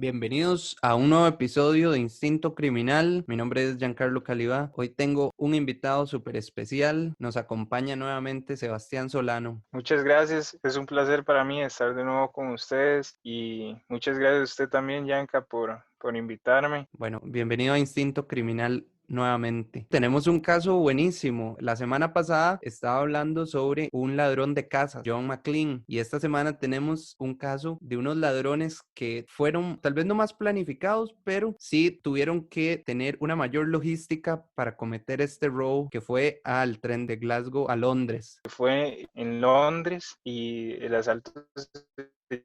Bienvenidos a un nuevo episodio de Instinto Criminal. Mi nombre es Giancarlo Calibá. Hoy tengo un invitado súper especial. Nos acompaña nuevamente Sebastián Solano. Muchas gracias, es un placer para mí estar de nuevo con ustedes y muchas gracias a usted también, Yanka, por invitarme. Bueno, bienvenido a Instinto Criminal nuevamente. Tenemos un caso buenísimo. La semana pasada estaba hablando sobre un ladrón de casas, John McLean, y esta semana tenemos un caso de unos ladrones que fueron tal vez no más planificados, pero sí tuvieron que tener una mayor logística para cometer este robo que fue al tren de Glasgow a Londres. Fue en Londres y el asalto se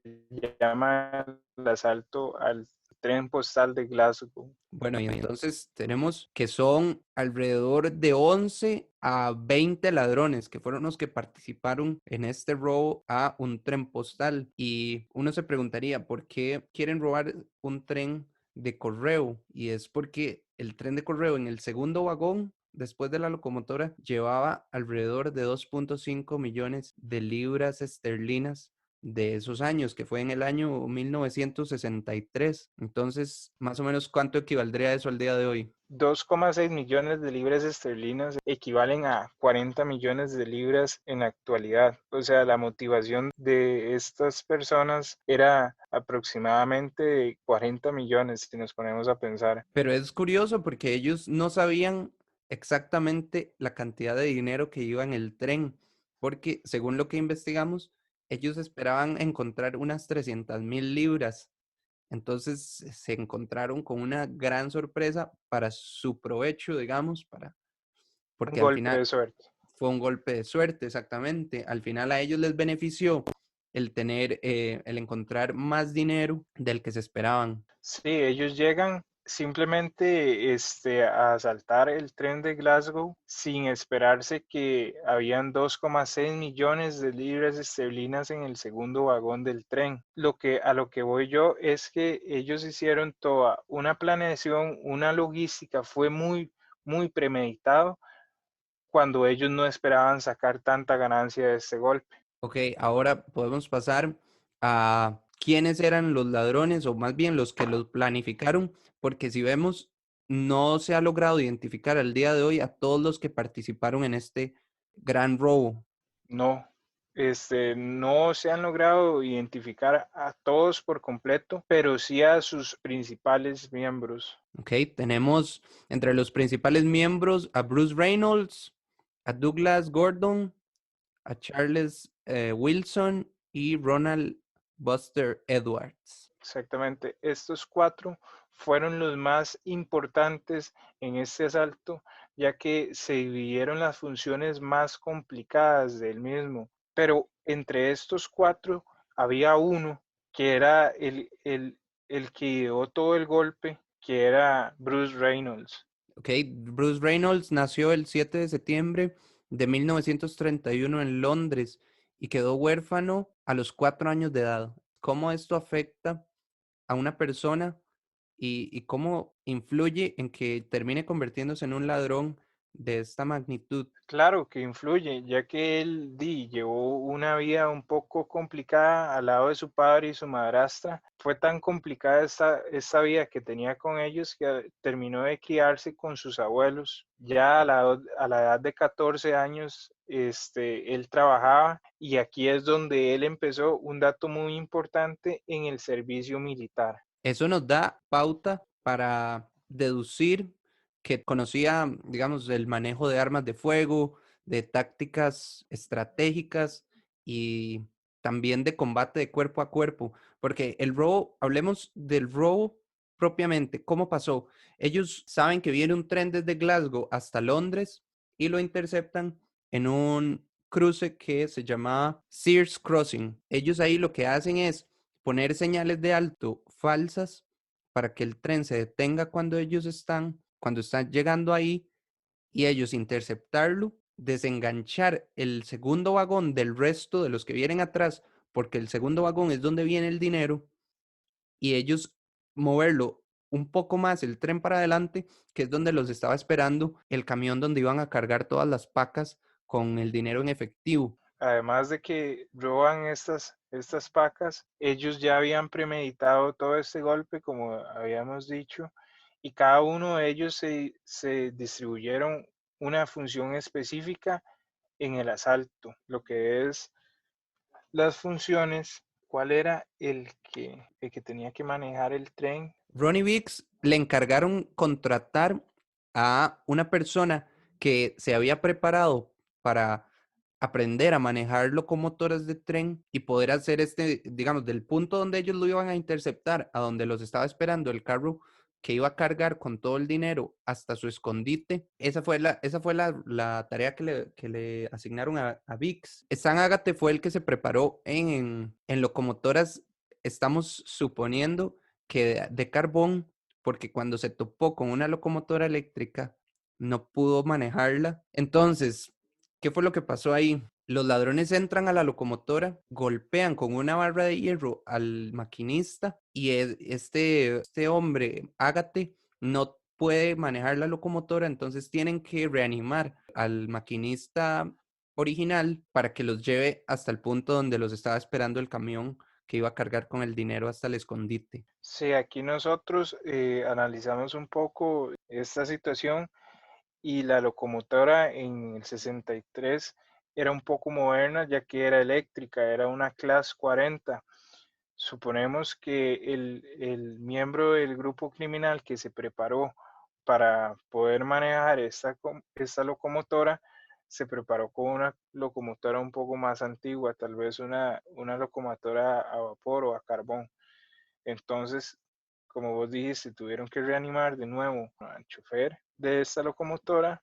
llama el asalto al tren postal de Glasgow. Bueno, y entonces tenemos que son alrededor de 11 a 20 ladrones que fueron los que participaron en este robo a un tren postal. Y uno se preguntaría, ¿por qué quieren robar un tren de correo? Y es porque el tren de correo en el segundo vagón, después de la locomotora, llevaba alrededor de 2.5 millones de libras esterlinas de esos años, que fue en el año 1963. Entonces, más o menos, ¿cuánto equivaldría eso al día de hoy? 2,6 millones de libras esterlinas equivalen a 40 millones de libras en la actualidad. O sea, la motivación de estas personas era aproximadamente 40 millones, si nos ponemos a pensar. Pero es curioso porque ellos no sabían exactamente la cantidad de dinero que iba en el tren, porque según lo que investigamos, ellos esperaban encontrar unas 300.000 libras. Entonces se encontraron con una gran sorpresa para su provecho, digamos, Un porque al golpe final de suerte. fue un golpe de suerte, exactamente. Al final a ellos les benefició el encontrar más dinero del que se esperaban. Sí, ellos llegan simplemente a asaltar el tren de Glasgow sin esperarse que habían 2,6 millones de libras esterlinas en el segundo vagón del tren. A lo que voy yo es que ellos hicieron toda una planeación, una logística, fue muy premeditado cuando ellos no esperaban sacar tanta ganancia de este golpe. Ok, ahora podemos pasar a quiénes eran los ladrones o más bien los que los planificaron, porque si vemos, no se ha logrado identificar al día de hoy a todos los que participaron en este gran robo. No, no se han logrado identificar a todos por completo, pero sí a sus principales miembros. Ok, tenemos entre los principales miembros a Bruce Reynolds, a Douglas Gordon, a Charles Wilson y Ronald Buster Edwards. Exactamente, estos cuatro fueron los más importantes en este asalto, ya que se dividieron las funciones más complicadas del mismo. Pero entre estos cuatro había uno que era el que dio todo el golpe, que era Bruce Reynolds. Ok, Bruce Reynolds nació el 7 de septiembre de 1931 en Londres y quedó huérfano a los 4 años de edad. ¿Cómo esto afecta a una persona y cómo influye en que termine convirtiéndose en un ladrón de esta magnitud? Claro que influye, ya que llevó una vida un poco complicada al lado de su padre y su madrastra. Fue tan complicada esta vida que tenía con ellos que terminó de criarse con sus abuelos. Ya a la edad de 14 años, él trabajaba y aquí es donde él empezó un dato muy importante en el servicio militar. Eso nos da pauta para deducir que conocía, digamos, el manejo de armas de fuego, de tácticas estratégicas y también de combate de cuerpo a cuerpo, porque el robo, hablemos del robo propiamente, ¿cómo pasó? Ellos saben que viene un tren desde Glasgow hasta Londres y lo interceptan en un cruce que se llamaba Sears Crossing. Ellos ahí lo que hacen es poner señales de alto falsas para que el tren se detenga cuando están llegando ahí y ellos interceptarlo, desenganchar el segundo vagón del resto de los que vienen atrás, porque el segundo vagón es donde viene el dinero, y ellos moverlo un poco más el tren para adelante, que es donde los estaba esperando el camión donde iban a cargar todas las pacas con el dinero en efectivo. Además de que roban estas pacas, ellos ya habían premeditado todo este golpe, como habíamos dicho, y cada uno de ellos se distribuyeron una función específica en el asalto, lo que es las funciones, cuál era el que tenía que manejar el tren. Ronnie Biggs le encargaron contratar a una persona que se había preparado para aprender a manejar locomotoras de tren y poder hacer digamos, del punto donde ellos lo iban a interceptar a donde los estaba esperando el carro que iba a cargar con todo el dinero hasta su escondite. Esa fue la tarea que le asignaron a Biggs. Stan Agate fue el que se preparó en locomotoras, estamos suponiendo que de carbón, porque cuando se topó con una locomotora eléctrica, no pudo manejarla. Entonces, ¿qué fue lo que pasó ahí? Los ladrones entran a la locomotora, golpean con una barra de hierro al maquinista y este hombre, Ágate, no puede manejar la locomotora, entonces tienen que reanimar al maquinista original para que los lleve hasta el punto donde los estaba esperando el camión que iba a cargar con el dinero hasta el escondite. Sí, aquí nosotros analizamos un poco esta situación y la locomotora en el 63 era un poco moderna ya que era eléctrica, era una Class 40. Suponemos que el miembro del grupo criminal que se preparó para poder manejar esta locomotora se preparó con una locomotora un poco más antigua, tal vez una locomotora a vapor o a carbón. Entonces, como vos dijiste, tuvieron que reanimar de nuevo al chofer de esta locomotora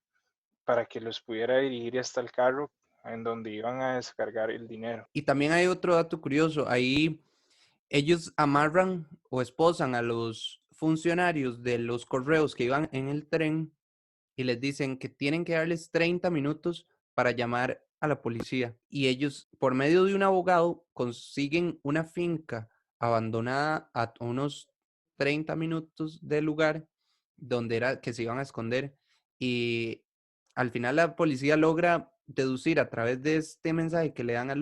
para que los pudiera dirigir hasta el carro en donde iban a descargar el dinero. Y también hay otro dato curioso, ahí ellos amarran o esposan a los funcionarios de los correos que iban en el tren y les dicen que tienen que darles 30 minutos para llamar a la policía. Y ellos, por medio de un abogado, consiguen una finca abandonada a unos 30 minutos del lugar donde era que se iban a esconder. Y al final la policía logra deducir a través de este mensaje que le dan a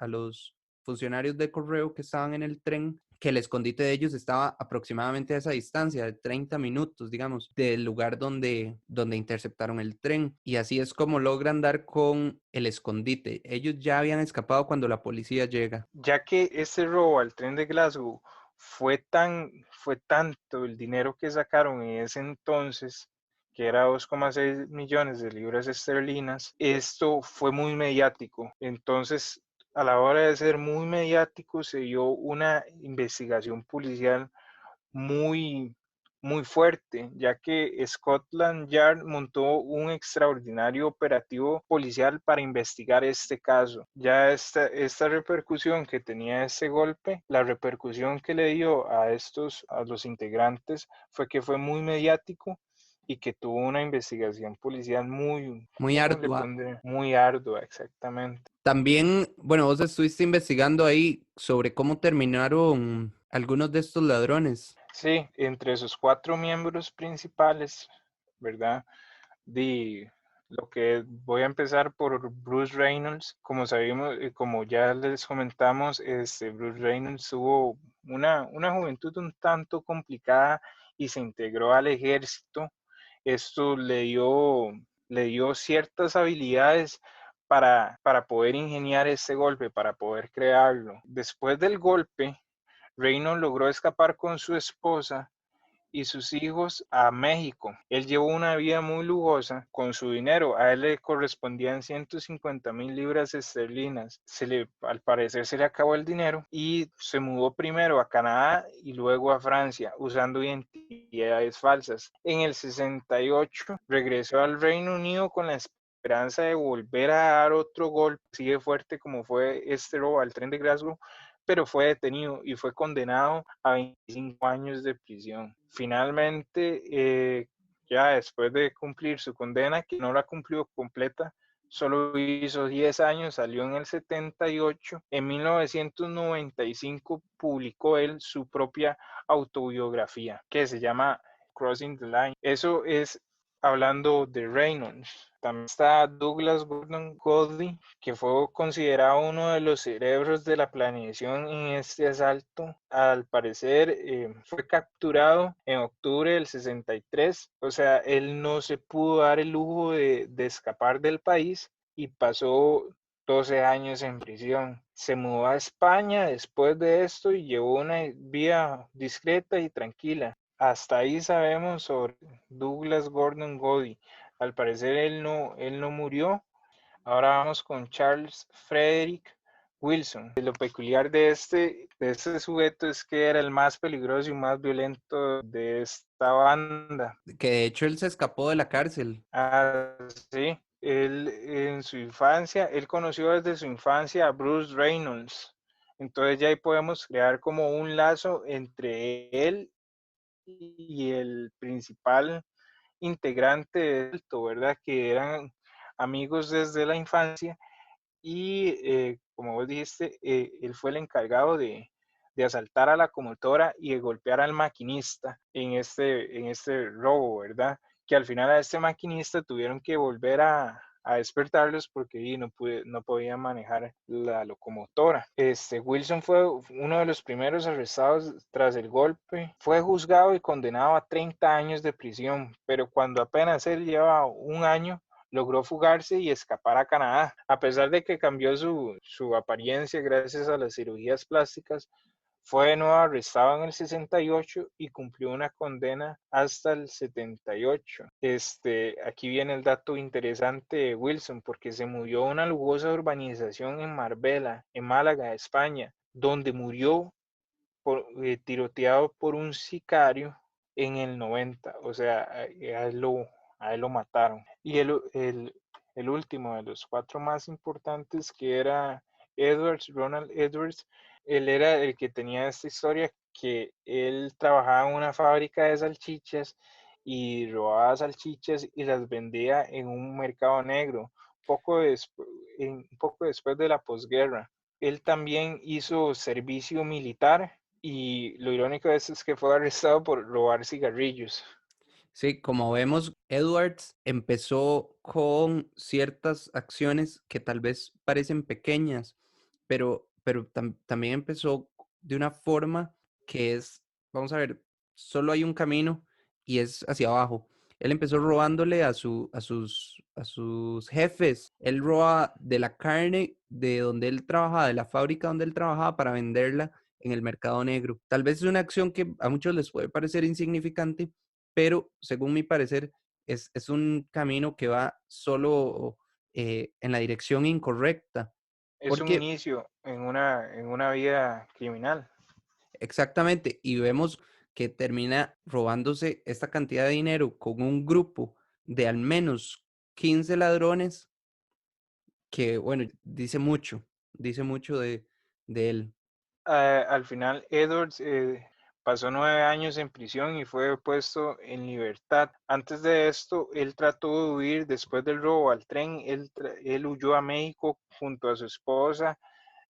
los funcionarios de correo que estaban en el tren, que el escondite de ellos estaba aproximadamente a esa distancia de 30 minutos, digamos, del lugar donde interceptaron el tren. Y así es como logran dar con el escondite. Ellos ya habían escapado cuando la policía llega. Ya que este robo al tren de Glasgow fue tanto el dinero que sacaron en ese entonces, que era 2,6 millones de libras esterlinas, esto fue muy mediático. Entonces, a la hora de ser muy mediático, se dio una investigación policial muy, muy fuerte, ya que Scotland Yard montó un extraordinario operativo policial para investigar este caso. Ya esta repercusión que tenía este golpe, la repercusión que le dio a los integrantes, fue que fue muy mediático y que tuvo una investigación policial muy, Muy ¿cómo le ardua. pondré? Muy ardua, exactamente. También, bueno, vos estuviste investigando ahí sobre cómo terminaron algunos de estos ladrones. Sí, entre sus 4 miembros principales, ¿verdad? De lo que voy a empezar por Bruce Reynolds. Como sabemos, como ya les comentamos, Bruce Reynolds tuvo una juventud un tanto complicada y se integró al ejército. Esto le dio ciertas habilidades para poder ingeniar este golpe, para poder crearlo. Después del golpe, Reynolds logró escapar con su esposa y sus hijos a México. Él llevó una vida muy lujosa con su dinero. A él le correspondían 150,000 libras esterlinas. Al parecer se le acabó el dinero y se mudó primero a Canadá y luego a Francia usando identidades falsas. En el 68 regresó al Reino Unido con la esperanza de volver a dar otro golpe así de fuerte como fue este robo al tren de Glasgow, pero fue detenido y fue condenado a 25 años de prisión. Finalmente, ya después de cumplir su condena, que no la cumplió completa, solo hizo 10 años, salió en el 78. En 1995 publicó él su propia autobiografía, que se llama Crossing the Line. Eso es hablando de Reynolds. También está Douglas Gordon Cody, que fue considerado uno de los cerebros de la planeación en este asalto. Al parecer fue capturado en octubre del 63, o sea, él no se pudo dar el lujo de escapar del país y pasó 12 años en prisión. Se mudó a España después de esto y llevó una vida discreta y tranquila. Hasta ahí sabemos sobre Douglas Gordon Cody. Al parecer él no murió. Ahora vamos con Charles Frederick Wilson. Lo peculiar de este sujeto es que era el más peligroso y más violento de esta banda. Que de hecho él se escapó de la cárcel. Sí, él en su infancia, él conoció desde su infancia a Bruce Reynolds. Entonces ya ahí podemos crear como un lazo entre él y el principal integrante de esto, ¿verdad? Que eran amigos desde la infancia y como vos dijiste, él fue el encargado de asaltar a la comotora y de golpear al maquinista en este robo, ¿verdad? Que al final a este maquinista tuvieron que volver a despertarlos porque no podían manejar la locomotora. Wilson fue uno de los primeros arrestados tras el golpe. Fue juzgado y condenado a 30 años de prisión, pero cuando apenas él llevaba un año, logró fugarse y escapar a Canadá. A pesar de que cambió su apariencia gracias a las cirugías plásticas, fue de nuevo arrestado en el 68 y cumplió una condena hasta el 78. Aquí viene el dato interesante de Wilson, porque se murió a una lujosa urbanización en Marbella, en Málaga, España, donde murió tiroteado por un sicario en el 90. O sea, a él lo mataron. Y el último de los cuatro más importantes, que era Ronald Edwards, él era el que tenía esta historia, que él trabajaba en una fábrica de salchichas y robaba salchichas y las vendía en un mercado negro, un poco después de la posguerra. Él también hizo servicio militar y lo irónico de eso es que fue arrestado por robar cigarrillos. Sí, como vemos, Edwards empezó con ciertas acciones que tal vez parecen pequeñas, pero también empezó de una forma que es, vamos a ver, solo hay un camino y es hacia abajo. Él empezó robándole a sus jefes. Él roba de la carne de donde él trabajaba, de la fábrica donde él trabajaba para venderla en el mercado negro. Tal vez es una acción que a muchos les puede parecer insignificante, pero según mi parecer es un camino que va solo en la dirección incorrecta, Es un porque inicio en una vida criminal. exactamente, y vemos que termina robándose esta cantidad de dinero con un grupo de al menos 15 ladrones que, bueno, dice mucho de él. Al final, Edwards pasó 9 años en prisión y fue puesto en libertad. Antes de esto, él trató de huir después del robo al tren. Él huyó a México junto a su esposa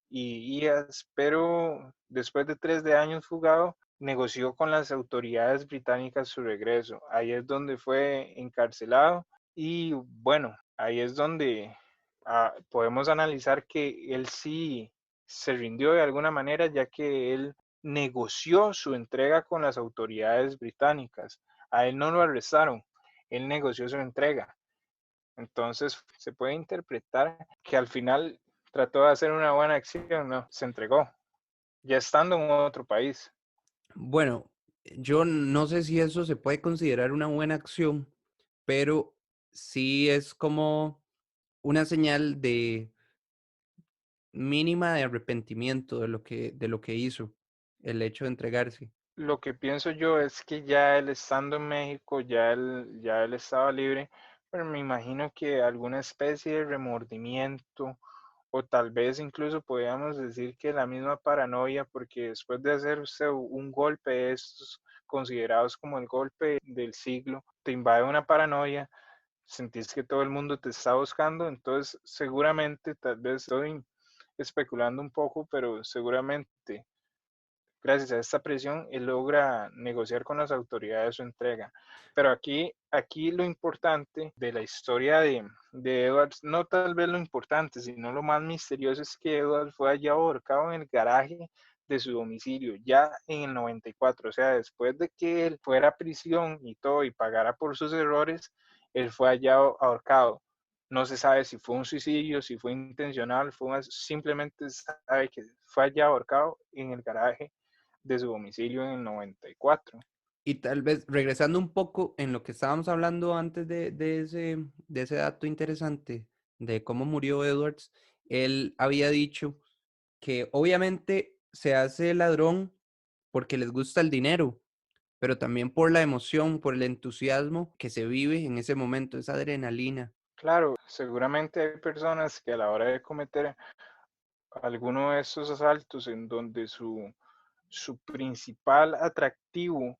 y hijas, pero después de 3 años fugado, negoció con las autoridades británicas su regreso. Ahí es donde fue encarcelado y bueno, ahí es donde podemos analizar que él sí se rindió de alguna manera, ya que él negoció su entrega con las autoridades británicas. A él no lo arrestaron, él negoció su entrega. Entonces se puede interpretar que al final trató de hacer una buena acción, no, se entregó, ya estando en otro país. Bueno, yo no sé si eso se puede considerar una buena acción, pero sí es como una señal de mínima de arrepentimiento de lo que hizo, el hecho de entregarse. Lo que pienso yo es que ya él estando en México, ya él estaba libre, pero me imagino que alguna especie de remordimiento o tal vez incluso podríamos decir que la misma paranoia, porque después de hacerse un golpe de estos considerados como el golpe del siglo, te invade una paranoia, sentís que todo el mundo te está buscando, entonces seguramente, tal vez estoy especulando un poco, pero seguramente gracias a esta presión, él logra negociar con las autoridades su entrega. Pero aquí lo importante de la historia de Edwards, no tal vez lo importante, sino lo más misterioso es que Edwards fue hallado ahorcado en el garaje de su domicilio ya en el 94, o sea, después de que él fuera a prisión y todo y pagara por sus errores, él fue hallado ahorcado. No se sabe si fue un suicidio, si fue intencional, simplemente sabe que fue hallado ahorcado en el garaje de su domicilio en el 94. Y tal vez regresando un poco en lo que estábamos hablando antes de ese dato interesante de cómo murió Edwards, él había dicho que obviamente se hace ladrón porque les gusta el dinero, pero también por la emoción, por el entusiasmo que se vive en ese momento, esa adrenalina. Claro, seguramente hay personas que a la hora de cometer alguno de estos asaltos en donde su principal atractivo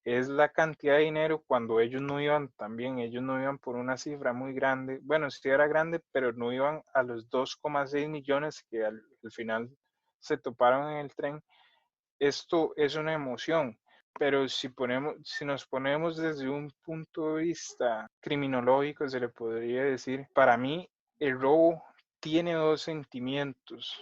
es la cantidad de dinero cuando ellos no iban también, ellos no iban por una cifra muy grande, bueno, sí era grande, pero no iban a los 2,6 millones que al final se toparon en el tren. Esto es una emoción, pero si nos ponemos desde un punto de vista criminológico, se le podría decir, para mí el robo tiene dos sentimientos.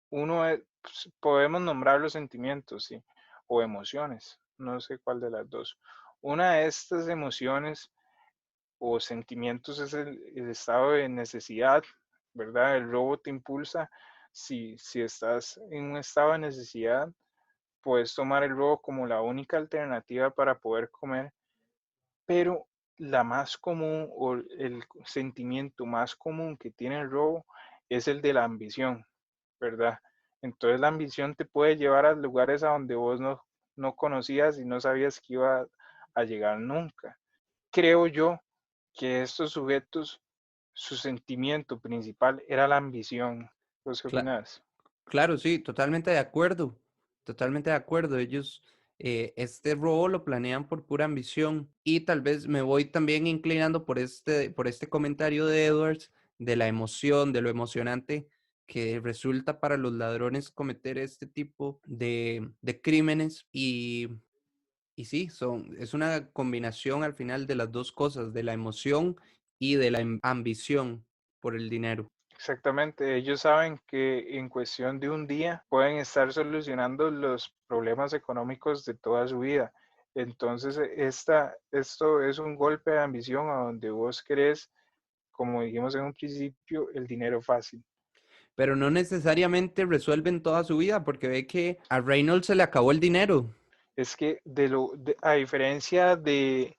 Uno es, pues, podemos nombrar los sentimientos, sí, o emociones, no sé cuál de las dos. Una de estas emociones o sentimientos es el estado de necesidad, ¿verdad? El robo te impulsa. Si estás en un estado de necesidad, puedes tomar el robo como la única alternativa para poder comer, pero la más común o el sentimiento más común que tiene el robo es el de la ambición, ¿verdad? Entonces la ambición te puede llevar a lugares a donde vos no conocías y no sabías que iba a llegar nunca. Creo yo que estos sujetos, su sentimiento principal era la ambición. ¿Vos qué Cla- opinas? claro, sí, totalmente de acuerdo, totalmente de acuerdo. Ellos, este robo lo planean por pura ambición y tal vez me voy también inclinando por este comentario de Edwards, de la emoción, de lo emocionante que resulta para los ladrones cometer este tipo de crímenes y sí, es una combinación al final de las dos cosas, de la emoción y de la ambición por el dinero. Exactamente, ellos saben que en cuestión de un día pueden estar solucionando los problemas económicos de toda su vida. Entonces, esto es un golpe de ambición a donde vos querés, como dijimos en un principio, el dinero fácil. Pero no necesariamente resuelven toda su vida, porque ve que a Reynolds se le acabó el dinero, Es que a diferencia de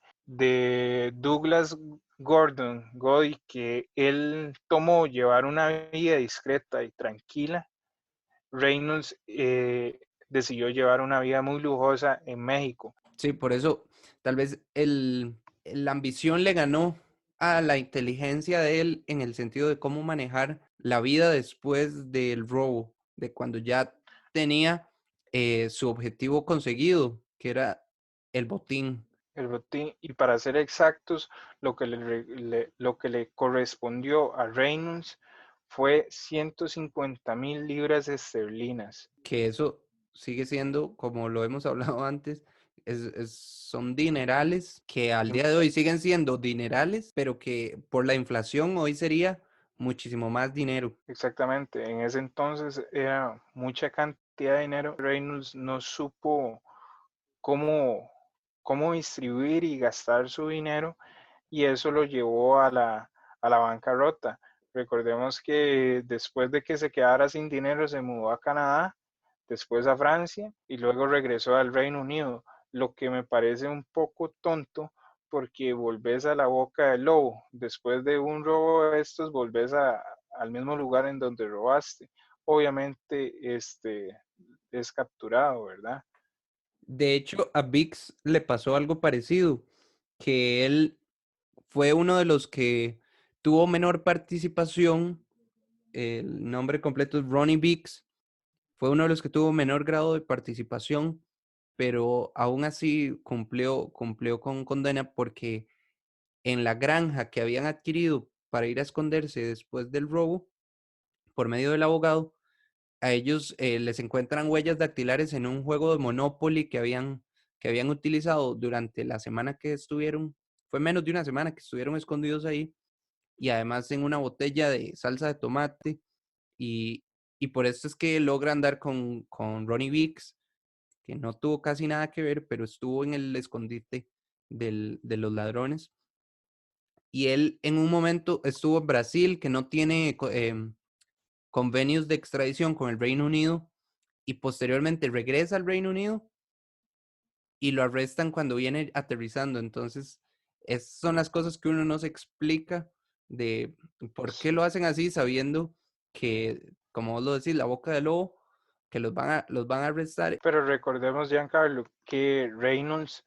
Douglas Gordon, Goody, que él tomó llevar una vida discreta y tranquila, Reynolds decidió llevar una vida muy lujosa en México. sí, por eso tal vez la ambición le ganó a la inteligencia de él en el sentido de cómo manejar la vida después del robo, de cuando ya tenía su objetivo conseguido, que era el botín. El botín, y para ser exactos, lo que le correspondió a Reynolds fue 150,000 libras esterlinas. Que eso sigue siendo, como lo hemos hablado antes, son dinerales que al día de hoy siguen siendo dinerales, pero que por la inflación hoy sería muchísimo más dinero. Exactamente, en ese entonces era mucha cantidad de dinero. Reynolds no supo cómo, cómo distribuir y gastar su dinero y eso lo llevó a la bancarrota. Recordemos que después de que se quedara sin dinero se mudó a Canadá, después a Francia y luego regresó al Reino Unido, lo que me parece un poco tonto porque volvés a la boca del lobo. Después de un robo de estos, volvés al mismo lugar en donde robaste. Obviamente, es capturado, ¿verdad? De hecho, a Vix le pasó algo parecido, que él fue uno de los que tuvo menor participación. El nombre completo es Ronnie Biggs. Fue uno de los que tuvo menor grado de participación, pero aún así cumplió con condena porque en la granja que habían adquirido para ir a esconderse después del robo, por medio del abogado, a ellos les encuentran huellas dactilares en un juego de Monopoly que habían utilizado durante la semana que estuvieron, fue menos de una semana que estuvieron escondidos ahí, y además en una botella de salsa de tomate, y, y por eso es que logran dar con Ronnie Weeks, que no tuvo casi nada que ver, pero estuvo en el escondite de los ladrones. Y él en un momento estuvo en Brasil, que no tiene convenios de extradición con el Reino Unido, y posteriormente regresa al Reino Unido y lo arrestan cuando viene aterrizando. Entonces, esas son las cosas que uno no se explica de por qué lo hacen así, sabiendo que, como vos lo decís, la boca del lobo, que los van a arrestar. Pero recordemos, Giancarlo, que Reynolds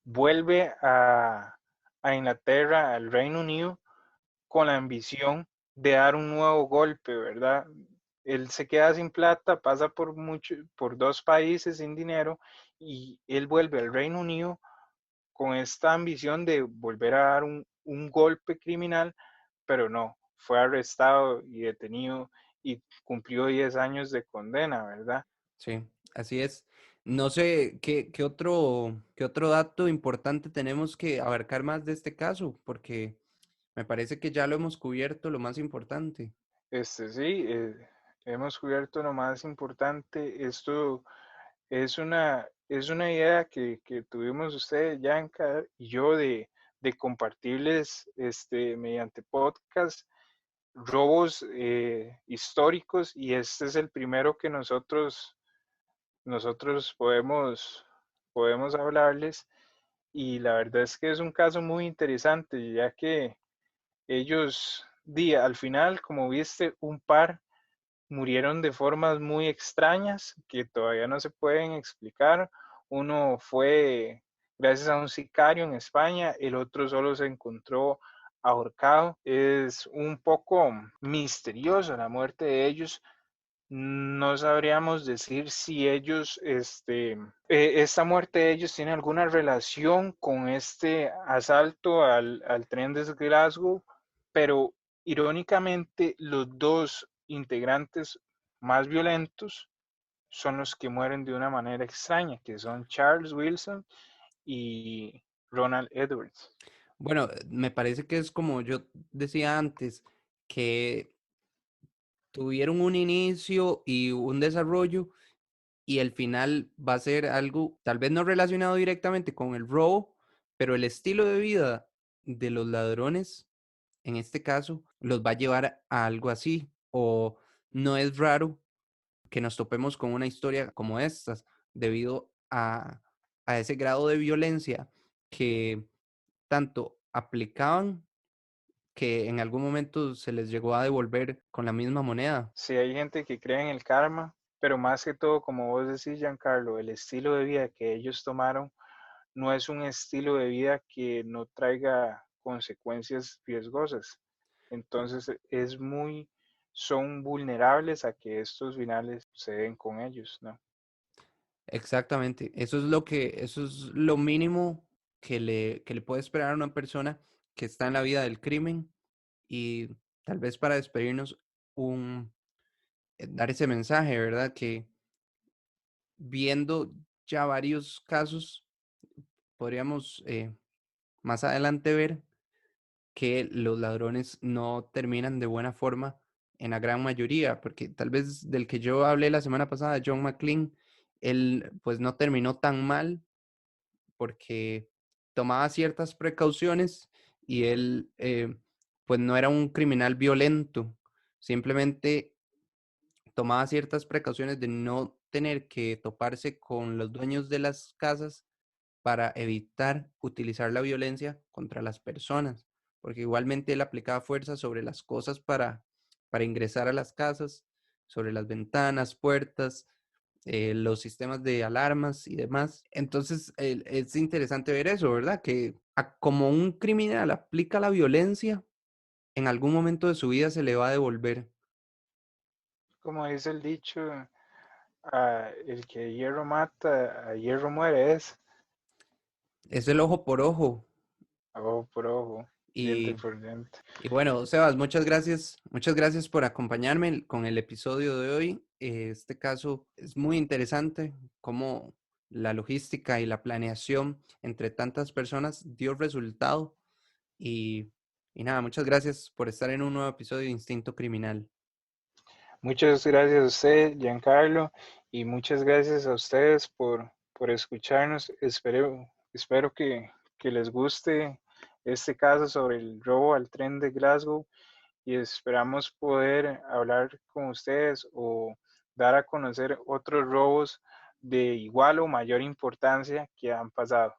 vuelve a Inglaterra, al Reino Unido, con la ambición de dar un nuevo golpe, ¿verdad? Él se queda sin plata, pasa por dos países sin dinero y él vuelve al Reino Unido con esta ambición de volver a dar un golpe criminal, pero no, fue arrestado y detenido y cumplió 10 años de condena, ¿verdad? Sí, así es. No sé qué otro dato importante tenemos que abarcar más de este caso, porque me parece que ya lo hemos cubierto, lo más importante. Sí, hemos cubierto lo más importante. Esto es una idea que tuvimos ustedes, Yanka y yo, de compartirles mediante podcast robos históricos y este es el primero que nosotros podemos hablarles y la verdad es que es un caso muy interesante ya que ellos, al final, como viste, un par murieron de formas muy extrañas que todavía no se pueden explicar. Uno fue gracias a un sicario en España, el otro solo se encontró ahorcado. Es un poco misterioso la muerte de ellos. No sabríamos decir si ellos, esta muerte de ellos tiene alguna relación con este asalto al tren de Glasgow, pero irónicamente los dos integrantes más violentos son los que mueren de una manera extraña, que son Charles Wilson y Ronald Edwards. Bueno, me parece que es como yo decía antes, que tuvieron un inicio y un desarrollo y el final va a ser algo tal vez no relacionado directamente con el robo, pero el estilo de vida de los ladrones, en este caso, los va a llevar a algo así. O no es raro que nos topemos con una historia como estas, debido a ese grado de violencia que tanto aplicaban, que en algún momento se les llegó a devolver con la misma moneda. Sí, hay gente que cree en el karma, pero más que todo, como vos decís, Giancarlo, el estilo de vida que ellos tomaron no es un estilo de vida que no traiga consecuencias riesgosas. Entonces son vulnerables a que estos finales se den con ellos, ¿no? Exactamente. Eso es lo mínimo que le puede esperar a una persona que está en la vida del crimen. Y tal vez para despedirnos, dar ese mensaje, ¿verdad? Que viendo ya varios casos, podríamos más adelante ver que los ladrones no terminan de buena forma en la gran mayoría, porque tal vez del que yo hablé la semana pasada, John McClane, él pues no terminó tan mal porque tomaba ciertas precauciones y él pues no era un criminal violento, simplemente tomaba ciertas precauciones de no tener que toparse con los dueños de las casas para evitar utilizar la violencia contra las personas, porque igualmente él aplicaba fuerza sobre las cosas para ingresar a las casas, sobre las ventanas, puertas, los sistemas de alarmas y demás. Entonces, es interesante ver eso, ¿verdad? Que como un criminal aplica la violencia, en algún momento de su vida se le va a devolver. Como dice el dicho, el que hierro mata, a hierro muere es Es el ojo por ojo. ojo por ojo. diente Y, por diente. y bueno, Sebas, muchas gracias por acompañarme con el episodio de hoy. Este caso es muy interesante, cómo la logística y la planeación entre tantas personas dio resultado. Y, y nada, muchas gracias por estar en un nuevo episodio de Instinto Criminal. Muchas gracias a usted, Giancarlo, y muchas gracias a ustedes por escucharnos. Espero que les guste este caso sobre el robo al tren de Glasgow y esperamos poder hablar con ustedes o dar a conocer otros robos de igual o mayor importancia que han pasado.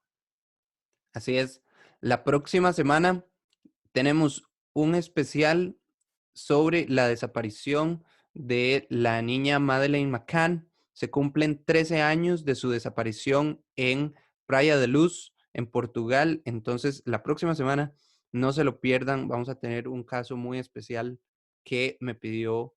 Así es, la próxima semana tenemos un especial sobre la desaparición de la niña Madeleine McCann. Se cumplen 13 años de su desaparición en Praia de Luz, en Portugal. Entonces, la próxima semana, no se lo pierdan. Vamos a tener un caso muy especial que me pidió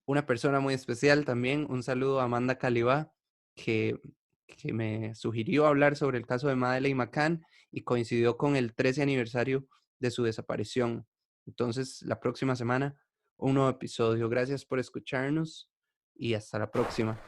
una persona muy especial también. Un saludo a Amanda Calibá, que, que me sugirió hablar sobre el caso de Madeleine McCann y coincidió con el 13 aniversario de su desaparición. Entonces, la próxima semana, un nuevo episodio. Gracias por escucharnos y hasta la próxima.